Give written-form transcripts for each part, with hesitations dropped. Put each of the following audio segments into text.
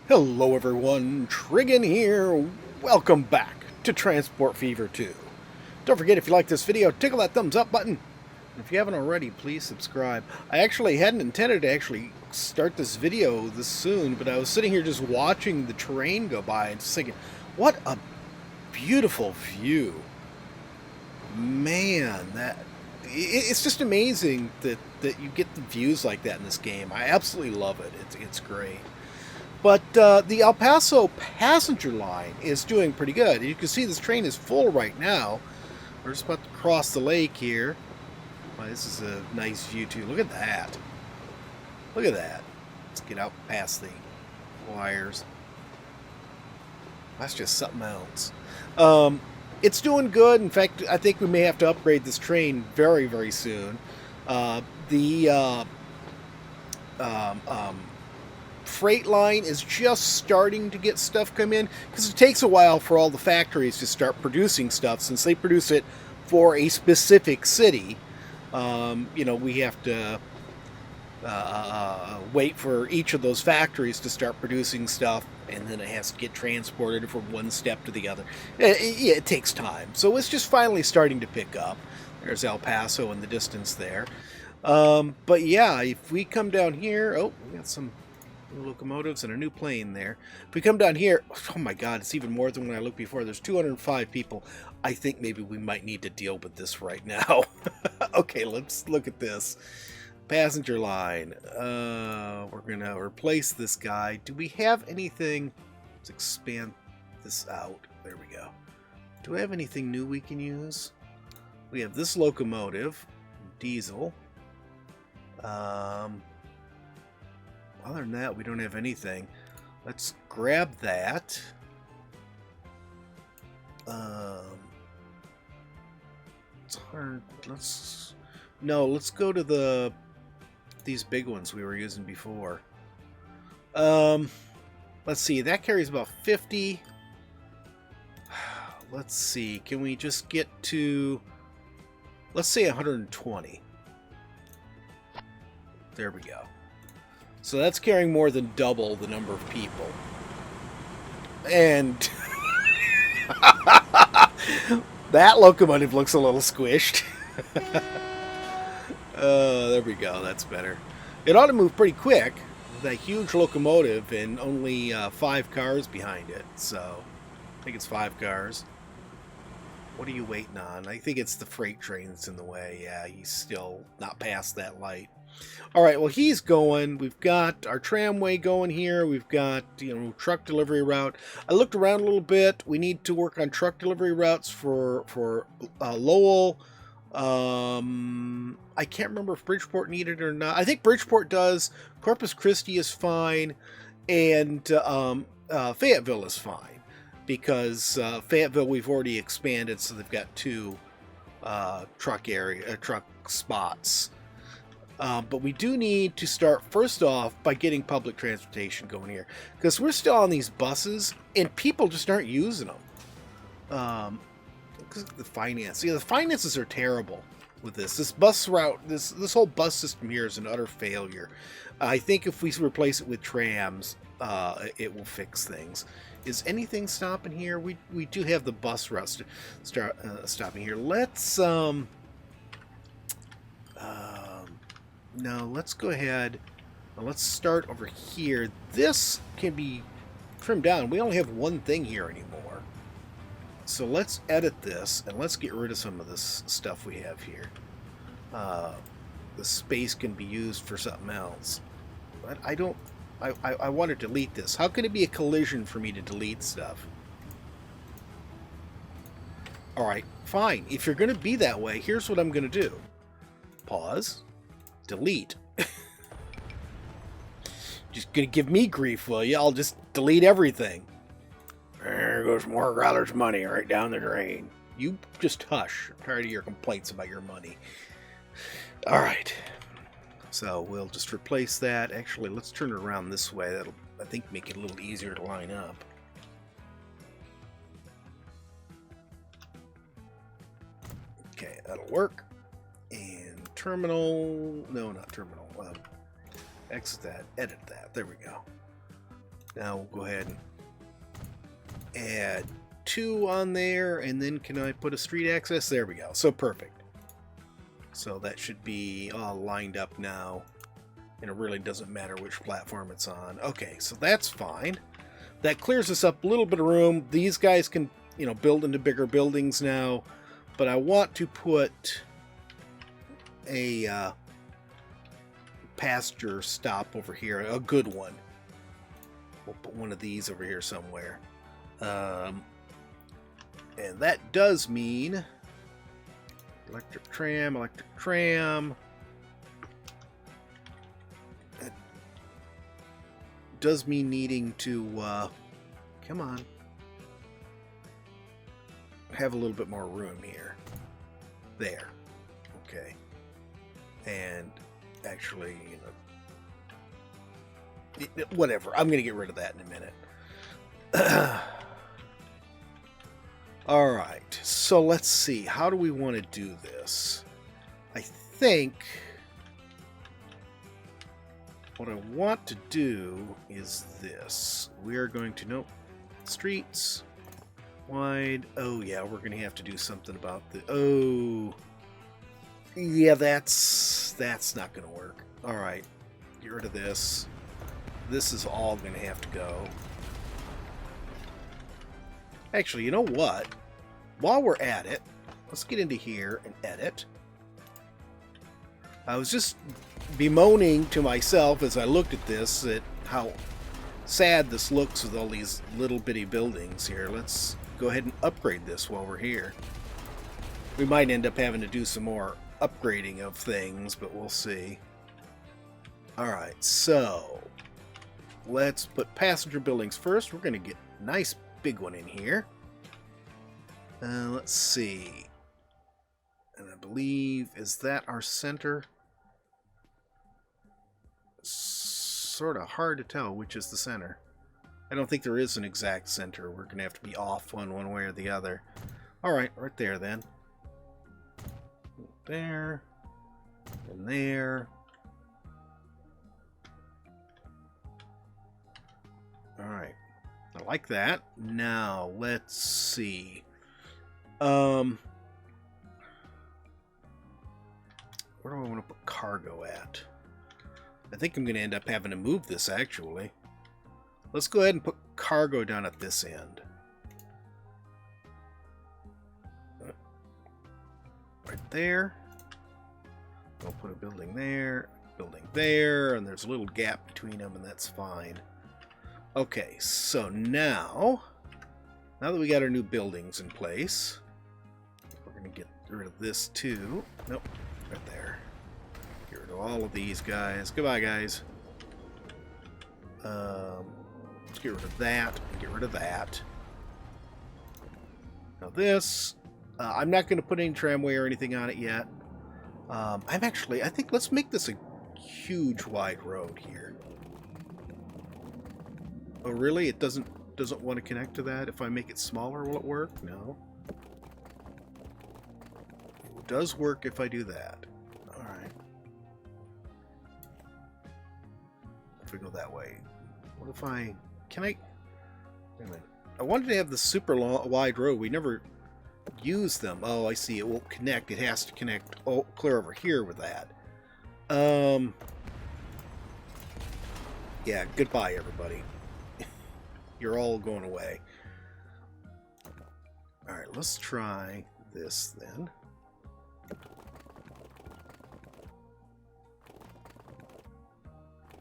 Hello everyone, Trigan here. Welcome back to Transport Fever 2. Don't forget, if you like this video, tickle that thumbs up button. And if you haven't already, please subscribe. I actually hadn't intended to start this video this soon, but I was sitting here just watching the train go by and just thinking, what a beautiful view. Man, it's just amazing that you get the views like that in this game. I absolutely love it. It's great. But the El Paso passenger line is doing pretty good. You can see this train is full right now. We're just about to cross the lake here. Well, this is a nice view too. Look at that. Look at that. Let's get out past the wires. That's just something else. It's doing good. In fact, I think we may have to upgrade this train very, very soon. The freight line is just starting to get stuff come in because it takes a while for all the factories to start producing stuff since they produce it for a specific city. We have to wait for each of those factories to start producing stuff, and then it has to get transported from one step to the other. It takes time, so it's just finally starting to pick up. There's El Paso in the distance there. But yeah, if we come down here, we got some locomotives and a new plane there. If we come down here, oh my god, it's even more than when I looked before. There's 205 people. I think maybe we might need to deal with this right now. Okay, let's look at this. Passenger line. We're gonna replace this guy. Do we have anything? Let's expand this out. There we go. Do we have anything new we can use? We have this locomotive, diesel. Other than that, we don't have anything. Let's grab that. It's hard. Let's go to these big ones we were using before. Let's see. That carries about 50. Let's see. Can we just get to, let's say 120. There we go. So that's carrying more than double the number of people. And that locomotive looks a little squished. There we go. That's better. It ought to move pretty quick. That huge locomotive and only 5 cars behind it. So I think it's 5 cars. What are you waiting on? I think it's the freight train that's in the way. Yeah, he's still not past that light. Alright, well, he's going. We've got our tramway going here. We've got, truck delivery route. I looked around a little bit. We need to work on truck delivery routes for Lowell. I can't remember if Bridgeport needed it or not. I think Bridgeport does. Corpus Christi is fine. And Fayetteville is fine. Because Fayetteville we've already expanded, so they've got 2 truck spots. But we do need to start first off by getting public transportation going here, because we're still on these buses and people just aren't using them. Because of the finance, the finances are terrible with this bus route. This whole bus system here is an utter failure. I think if we replace it with trams, it will fix things. Is anything stopping here? We do have the bus routes stopping here. Let's no, let's go ahead. Let's start over here. This can be trimmed down. We only have one thing here anymore. So let's edit this and let's get rid of some of this stuff we have here. The space can be used for something else. But I want to delete this. How can it be a collision for me to delete stuff? Alright, fine. If you're going to be that way, here's what I'm going to do. Pause. Delete. Just gonna give me grief, will you? I'll just delete everything. There goes more Growler's money right down the drain. You just hush. I'm tired of your complaints about your money. Alright. So we'll just replace that. Actually, let's turn it around this way. That'll, I think, make it a little easier to line up. Okay, that'll work. And terminal, no, not terminal. Exit that, edit that. There we go. Now we'll go ahead and add 2 on there, and then can I put a street access? There we go. So perfect. So that should be all lined up now, and it really doesn't matter which platform it's on. Okay, so that's fine. That clears us up a little bit of room. These guys can, you know, build into bigger buildings now, but I want to put a pasture stop over here, a good one. We'll put one of these over here somewhere. And that does mean electric tram, electric tram. That does mean needing to, come on, have a little bit more room here. There. Okay. And actually, you know, whatever. I'm going to get rid of that in a minute. Alright, so let's see. How do we want to do this? I think what I want to do is this. We're going to, nope, streets, wide. Oh yeah, we're going to have to do something about the, oh, yeah, that's not going to work. Alright, get rid of this. This is all going to have to go. Actually, you know what? While we're at it, let's get into here and edit. I was just bemoaning to myself as I looked at this at how sad this looks with all these little bitty buildings here. Let's go ahead and upgrade this while we're here. We might end up having to do some more upgrading of things, but we'll see. Alright, so let's put passenger buildings first. We're going to get a nice big one in here. Let's see. And I believe, is that our center? Sort of hard to tell which is the center. I don't think there is an exact center. We're going to have to be off one way or the other. Alright, right there then. There. And there. Alright. I like that. Now, let's see. Where do I want to put cargo at? I think I'm going to end up having to move this, actually. Let's go ahead and put cargo down at this end. Right there. I'll put a building there, and there's a little gap between them, and that's fine. Okay, so now that we got our new buildings in place, we're going to get rid of this too. Nope, right there. Get rid of all of these guys. Goodbye, guys. Let's get rid of that and get rid of that. Now this, I'm not going to put any tramway or anything on it yet. I think let's make this a huge wide road here. Oh, really? It doesn't want to connect to that? If I make it smaller, will it work? No. It does work if I do that. Alright. If we go that way. What if I... Can I... Wait a minute. I wanted to have the super long, wide road. We never use them. Oh, I see. It won't connect. It has to connect clear over here with that. Yeah, goodbye, everybody. You're all going away. Alright, let's try this then.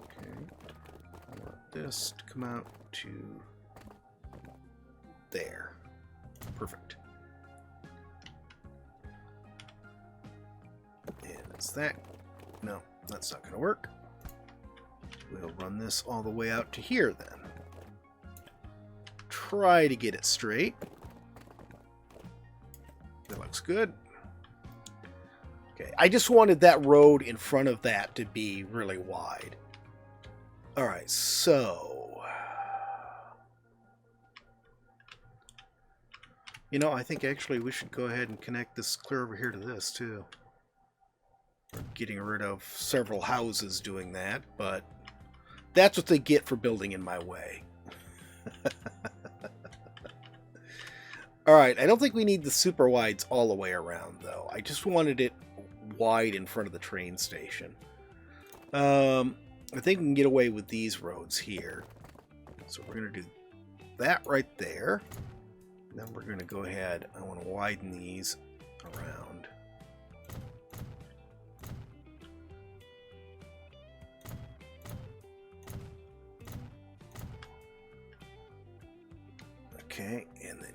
Okay. I want this to come out to there. Perfect. And is that... No, that's not going to work. We'll run this all the way out to here then. Try to get it straight. That looks good. Okay, I just wanted that road in front of that to be really wide. Alright, so... You know, I think actually we should go ahead and connect this clear over here to this, too. We're getting rid of several houses doing that, but that's what they get for building in my way. All right, I don't think we need the super wides all the way around, though. I just wanted it wide in front of the train station. I think we can get away with these roads here. So we're going to do that right there. Then we're going to go ahead. I want to widen these around. Okay, and then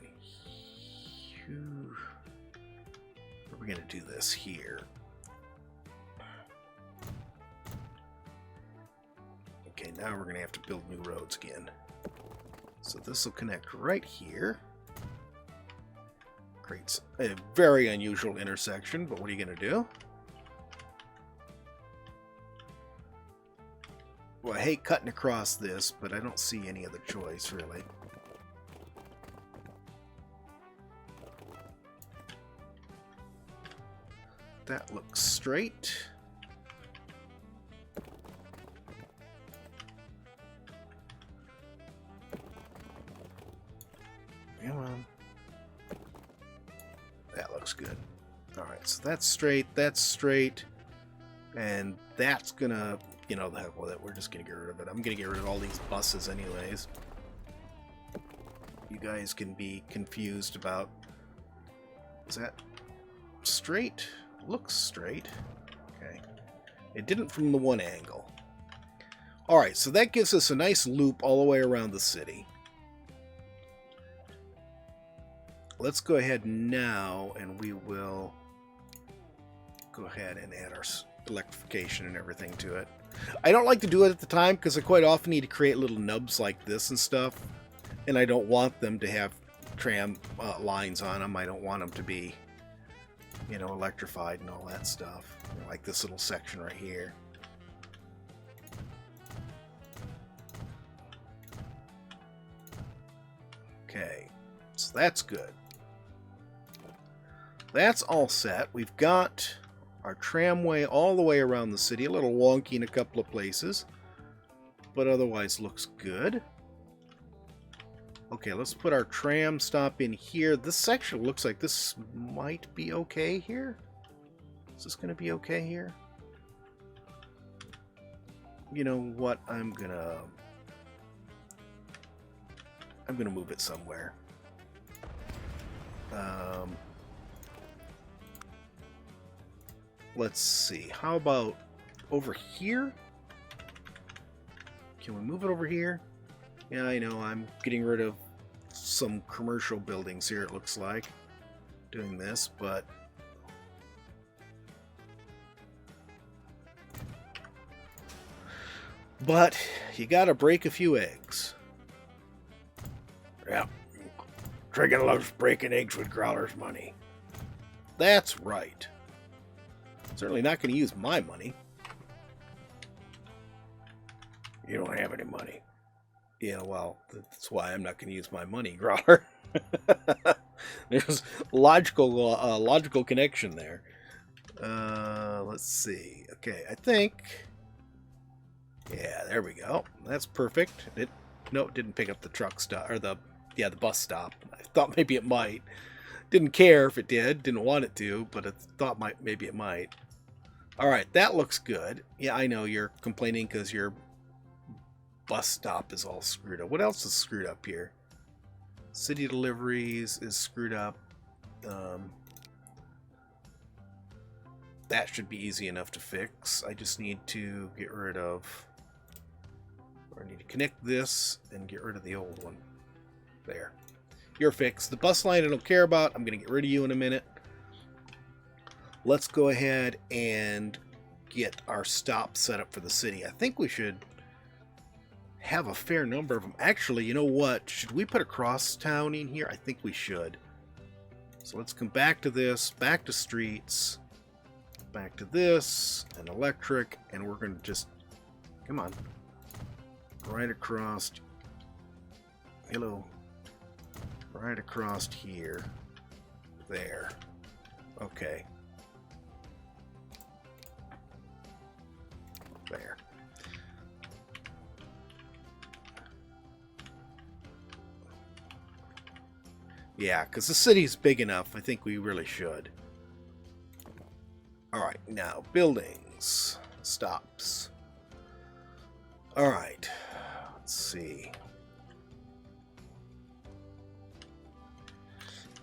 we're going to do this here. Okay, now we're going to have to build new roads again. So this will connect right here. Creates a very unusual intersection, but what are you going to do? Well, I hate cutting across this, but I don't see any other choice, really. That looks straight. Come on. That looks good. Alright, so that's straight, and that's gonna, you know, we're just gonna get rid of it. I'm gonna get rid of all these buses anyways. You guys can be confused about, is that straight? Looks straight. Okay. It didn't from the one angle. Alright, so that gives us a nice loop all the way around the city. Let's go ahead now, and we will go ahead and add our electrification and everything to it. I don't like to do it at the time because I quite often need to create little nubs like this and stuff, and I don't want them to have tram lines on them. I don't want them to be, you know, electrified and all that stuff. Like this little section right here. Okay, so that's good. That's all set. We've got our tramway all the way around the city. A little wonky in a couple of places, but otherwise looks good. Okay, let's put our tram stop in here. This section looks like this might be okay here. Is this going to be okay here? You know what? I'm gonna move it somewhere. Let's see. How about over here? Can we move it over here? Yeah, I know. I'm getting rid of some commercial buildings here, it looks like, doing this, but you gotta break a few eggs. Yeah. Trigan loves breaking eggs with Growler's money. That's right. Certainly not going to use my money. You don't have any money. Yeah, well, that's why I'm not going to use my money, Growler. There's logical connection there. Let's see. Okay, I think. Yeah, there we go. That's perfect. No, it didn't pick up the truck stop or the bus stop. I thought maybe it might. Didn't care if it did. Didn't want it to, but I thought maybe it might. All right, that looks good. Yeah, I know you're complaining because your bus stop is all screwed up. What else is screwed up here? City deliveries is screwed up. That should be easy enough to fix. I just need to get rid of, or I need to connect this and get rid of the old one. There. You're fixed. The bus line I don't care about. I'm going to get rid of you in a minute. Let's go ahead and get our stop set up for the city. I think we should have a fair number of them. Actually, you know what? Should we put a crosstown in here? I think we should. So let's come back to this, back to streets, back to this, and electric, and we're going to just, come on, right across, hello, right across here, there, okay. There. Yeah, because the city's big enough. I think we really should. Alright, now buildings. Stops. Alright. Let's see.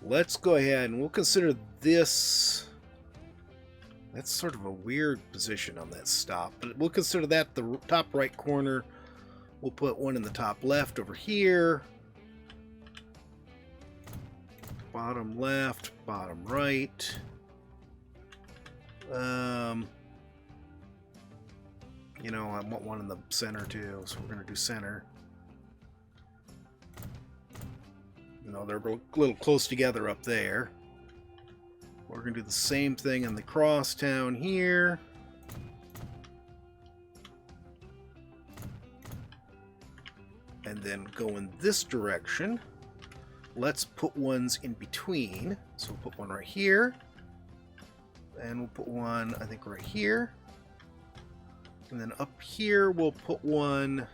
Let's go ahead and we'll consider this. That's sort of a weird position on that stop, but we'll consider that the top right corner. We'll put one in the top left over here. Bottom left, bottom right. You know, I want one in the center too, so we're going to do center. You know, they're a little close together up there. We're going to do the same thing in the crosstown here. And then go in this direction. Let's put ones in between. So we'll put one right here. And we'll put one, I think, right here. And then up here, we'll put one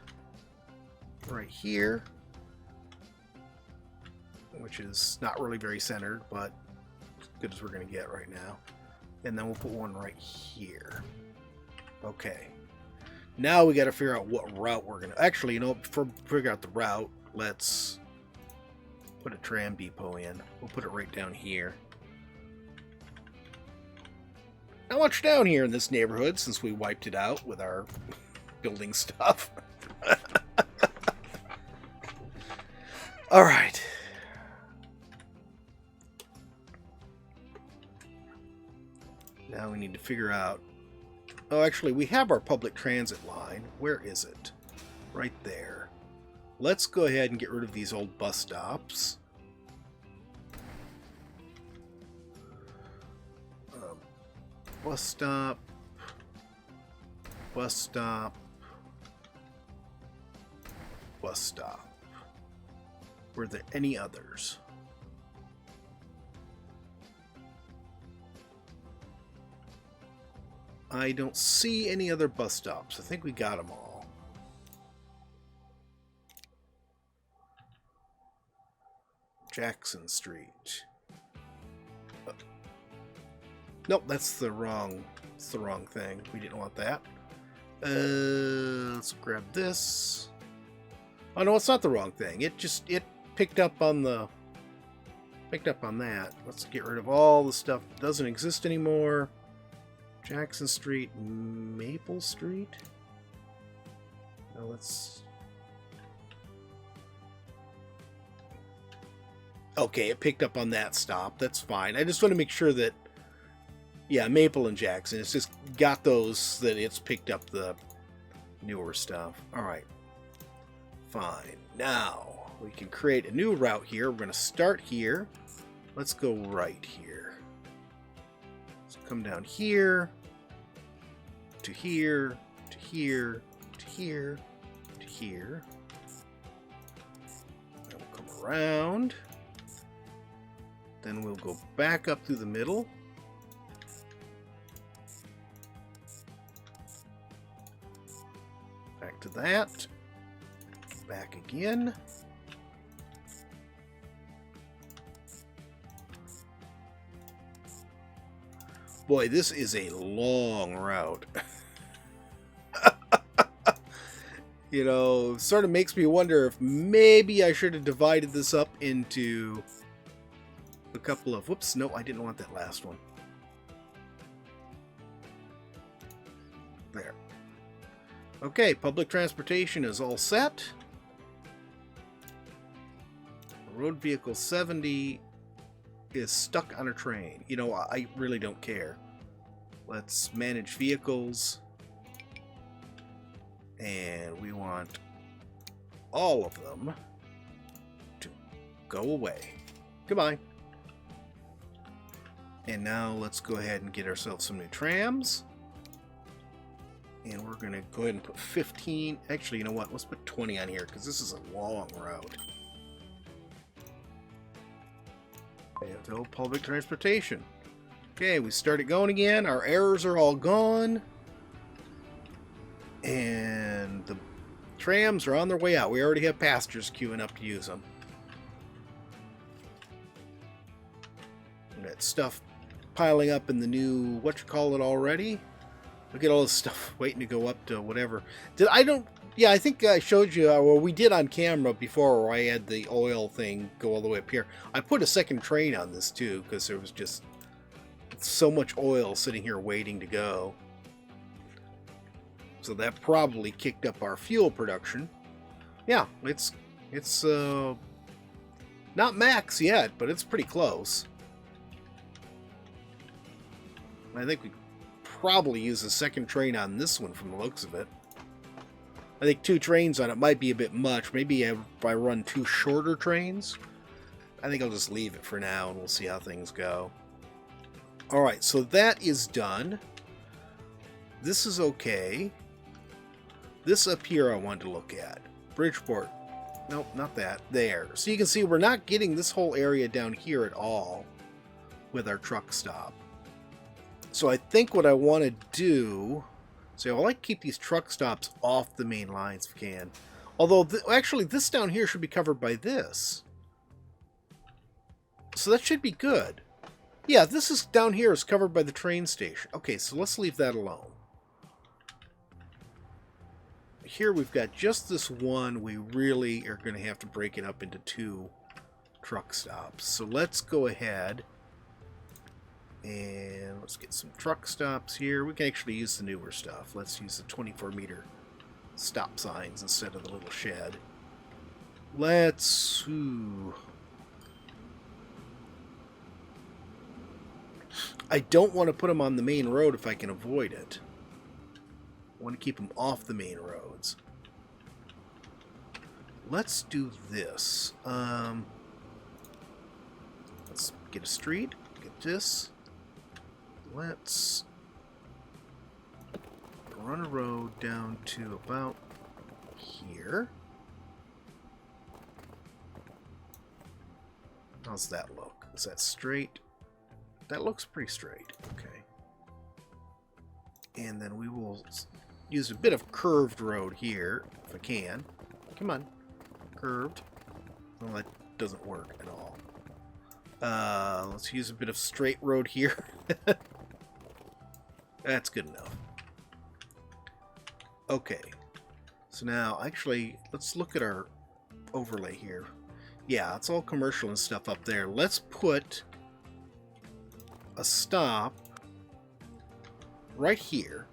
right here. Which is not really very centered, but as good as we're going to get right now. And then we'll put one right here. Okay. Now we got to figure out what route we're going to... Actually, you know, before we figure out the route, let's put a tram depot in. We'll put it right down here. Not much down here in this neighborhood since we wiped it out with our building stuff. All right. Now we need to figure out... Oh, actually, we have our public transit line. Where is it? Right there. Let's go ahead and get rid of these old bus stops. Bus stop. Bus stop. Bus stop. Were there any others? I don't see any other bus stops. I think we got them all. Jackson Street. Nope, that's the wrong thing. We didn't want that. Let's grab this. Oh no, it's not the wrong thing. It picked up on that. Let's get rid of all the stuff that doesn't exist anymore. Jackson Street, Maple Street. Now let's... Okay, it picked up on that stop. That's fine. I just want to make sure that, yeah, Maple and Jackson. It's just got those that it's picked up the newer stuff. All right. Fine. Now we can create a new route here. We're going to start here. Let's go right here. Let's come down here, to here, to here, to here, to here. Then we'll come around. Then we'll go back up through the middle. Back to that. Back again. Boy, this is a long route. You know, sort of makes me wonder if maybe I should have divided this up into a couple of... Whoops, no, I didn't want that last one. There. Okay, public transportation is all set. Road vehicle 70 is stuck on a train. You know, I really don't care. Let's manage vehicles. And we want all of them to go away. Goodbye. And now let's go ahead and get ourselves some new trams. And we're going to go ahead and put 15. Actually, you know what? Let's put 20 on here because this is a long route. Fayetteville public transportation. Okay, we started going again. Our errors are all gone. And the trams are on their way out. We already have passengers queuing up to use them. stuff piling up in the new, what you call it already? Look at all this stuff waiting to go up to whatever. Yeah, I think I showed you, well, we did on camera before where I had the oil thing go all the way up here. I put a second train on this too because there was just so much oil sitting here waiting to go. So that probably kicked up our fuel production. Yeah, it's not max yet, but it's pretty close. I think we probably use a second train on this one from the looks of it. I think 2 trains on it might be a bit much. Maybe if I run 2 shorter trains. I think I'll just leave it for now and we'll see how things go. Alright, so that is done. This is okay. This up here I wanted to look at. Bridgeport. Nope, not that. There. So you can see we're not getting this whole area down here at all with our truck stop. So I think what I want to do... So I like to keep these truck stops off the main lines if we can. Although, actually, this down here should be covered by this. So that should be good. Yeah, this is down here is covered by the train station. Okay, so let's leave that alone. Here we've got just this one. We really are going to have to break it up into 2 truck stops. So let's go ahead and let's get some truck stops here. We can actually use the newer stuff. Let's use the 24-meter stop signs instead of the little shed. Let's... I don't want to put them on the main road if I can avoid it. I want to keep them off the main roads. Let's do this. Let's get a street. Get this. Let's run a road down to about here. How's that look? Is that straight? That looks pretty straight. Okay. And then we will use a bit of curved road here, if I can. Come on. Curved. Well, that doesn't work at all. Let's use a bit of straight road here. That's good enough. Okay. So now, actually, let's look at our overlay here. Yeah, it's all commercial and stuff up there. Let's put a stop right here.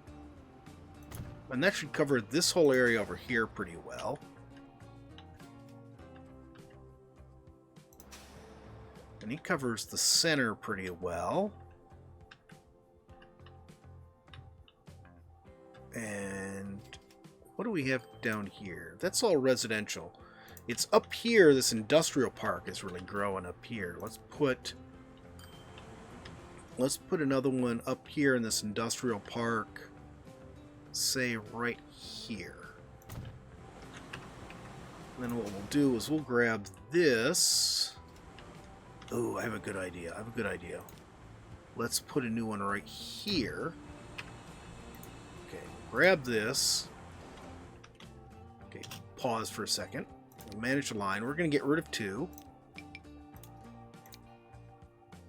And that should cover this whole area over here pretty well. And he covers the center pretty well. And what do we have down here? That's all residential. It's up here, this industrial park is really growing up here. Let's put another one up here in this industrial park, say right here. And then what we'll do is we'll grab this. Oh, I have a good idea. Let's put a new one right here. Okay, grab this. Okay, pause for a second. Manage the line. We're going to get rid of 2.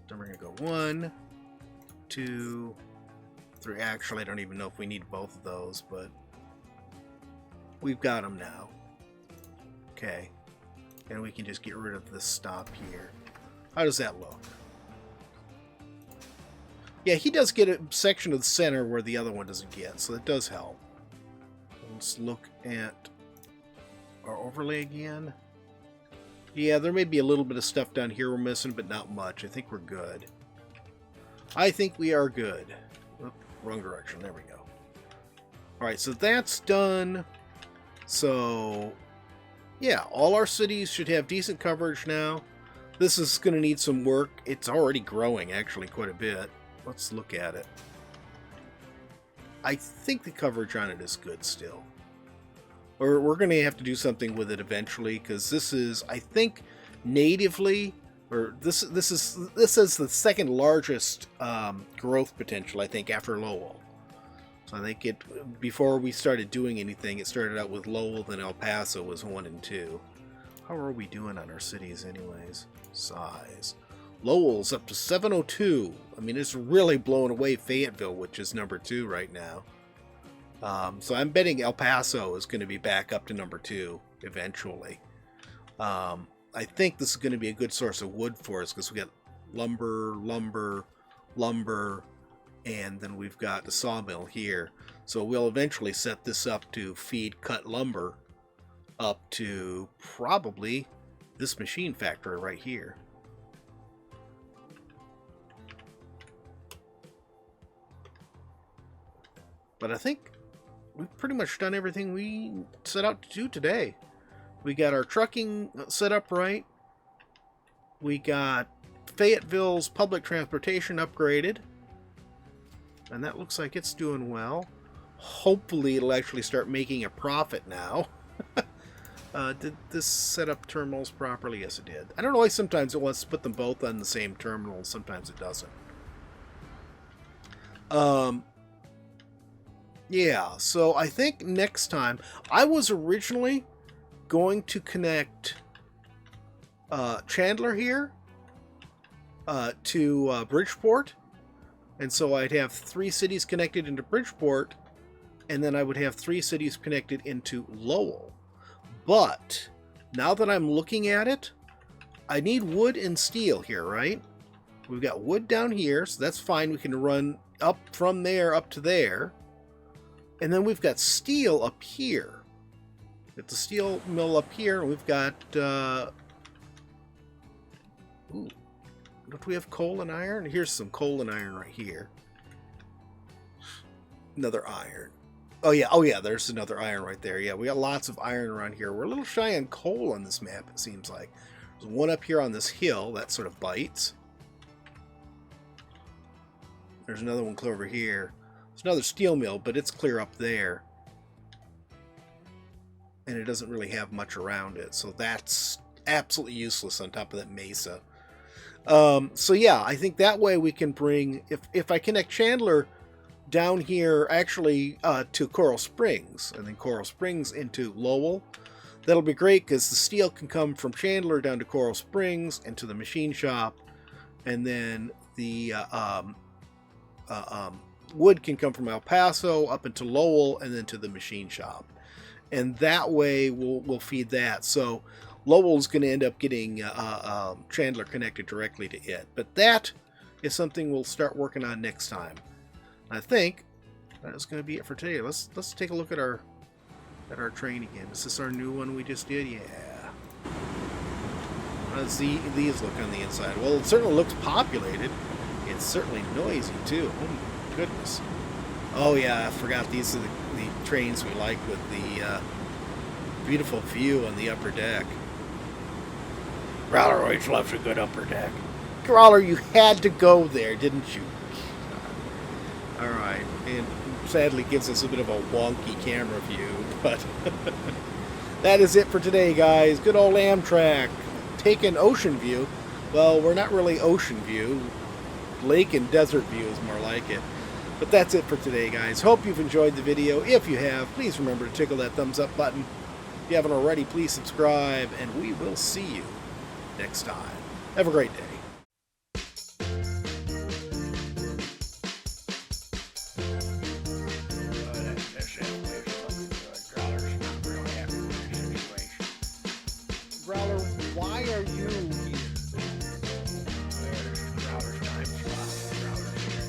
Then we're going to go 1, 2, 3. Actually, I don't even know if we need both of those, but we've got them now. Okay. And we can just get rid of this stop here. How does that look? Yeah, he does get a section of the center where the other one doesn't get, so that does help. Let's look at our overlay again. Yeah, there may be a little bit of stuff down here we're missing, but not much. I think we're good. I think we are good. Oop, wrong direction. There we go. Alright, so that's done. So, yeah, all our cities should have decent coverage now. This is going to need some work. It's already growing, actually, quite a bit. Let's look at it. I think the coverage on it is good still. Or we're going to have to do something with it eventually, because this is, I think, natively, or this is the second largest growth potential, I think, after Lowell. So I think before we started doing anything, it started out with Lowell, then El Paso was 1 and 2. How are we doing on our cities anyways? Size. Lowell's up to 702. I mean, it's really blowing away Fayetteville, which is number 2 right now. So I'm betting El Paso is going to be back up to number 2 eventually. I think this is going to be a good source of wood for us because we got lumber, and then we've got the sawmill here. So we'll eventually set this up to feed cut lumber up to probably this machine factory right here. But I think we've pretty much done everything we set out to do today. We got our trucking set up right. We got Fayetteville's public transportation upgraded. And that looks like it's doing well. Hopefully it'll actually start making a profit now. Did this set up terminals properly? Yes, it did. I don't know why sometimes it wants to put them both on the same terminal. Sometimes it doesn't. Yeah, so I think next time, I was originally going to connect Chandler here to Bridgeport. And so I'd have 3 cities connected into Bridgeport, and then I would have 3 cities connected into Lowell. But now that I'm looking at it, I need wood and steel here, right? We've got wood down here, so that's fine. We can run up from there up to there. And then we've got steel up here. Got the steel mill up here, and we've got don't we have coal and iron? Here's some coal and iron right here. Another iron. Oh yeah, there's another iron right there. Yeah, we got lots of iron around here. We're a little shy on coal on this map, it seems like. There's one up here on this hill that sort of bites. There's another one clear over here. There's another steel mill, but it's clear up there. And it doesn't really have much around it, so that's absolutely useless on top of that mesa. So yeah, I think that way we can bring, if I connect Chandler down here actually to Coral Springs, and then Coral Springs into Lowell, that'll be great because the steel can come from Chandler down to Coral Springs into the machine shop, and then the wood can come from El Paso up into Lowell and then to the machine shop. And that way we'll feed that. So Lowell's going to end up getting Chandler connected directly to it. But that is something we'll start working on next time. I think that is going to be it for today. Let's take a look at our train again. Is this our new one we just did? Yeah. How does these look on the inside? Well, it certainly looks populated. It's certainly noisy too. Oh my goodness. Oh yeah, I forgot these are the trains we like with the beautiful view on the upper deck. Growler always loves a good upper deck. Growler, you had to go there, didn't you? Alright, and sadly gives us a bit of a wonky camera view, but that is it for today, guys. Good old Amtrak. Taking ocean view. Well, we're not really ocean view. Lake and desert view is more like it. But that's it for today, guys. Hope you've enjoyed the video. If you have, please remember to tickle that thumbs up button. If you haven't already, please subscribe, and we will see you next time. Have a great day. Growler, why are you here? Growler's time slot. Growler's here.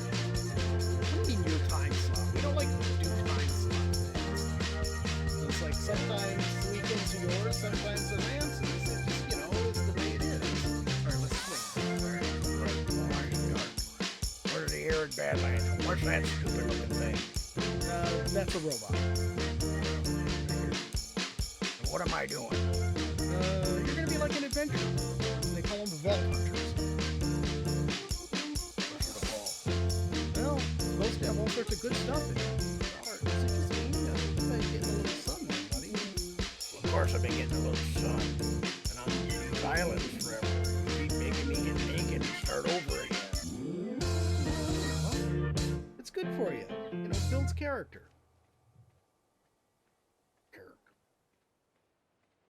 What do you mean your time slot? We don't like to do time slots. It's like sometimes weekends are yours, sometimes they're Lance's. It's just, it's the way it is. Alright, let's swing. Where are the arid Badlands? What's that stupid looking thing? That's a robot. What am I doing? You're gonna be like an adventurer. They call them vault hunters. What's the ball? Well, supposed to have all sorts of good stuff in it. Is it just me? You've been getting a little sun there, buddy. Well, of course I've been getting a little sun. And I'm in these islands forever. You keep making me get naked and start over again. Well, it's good for you. It builds character.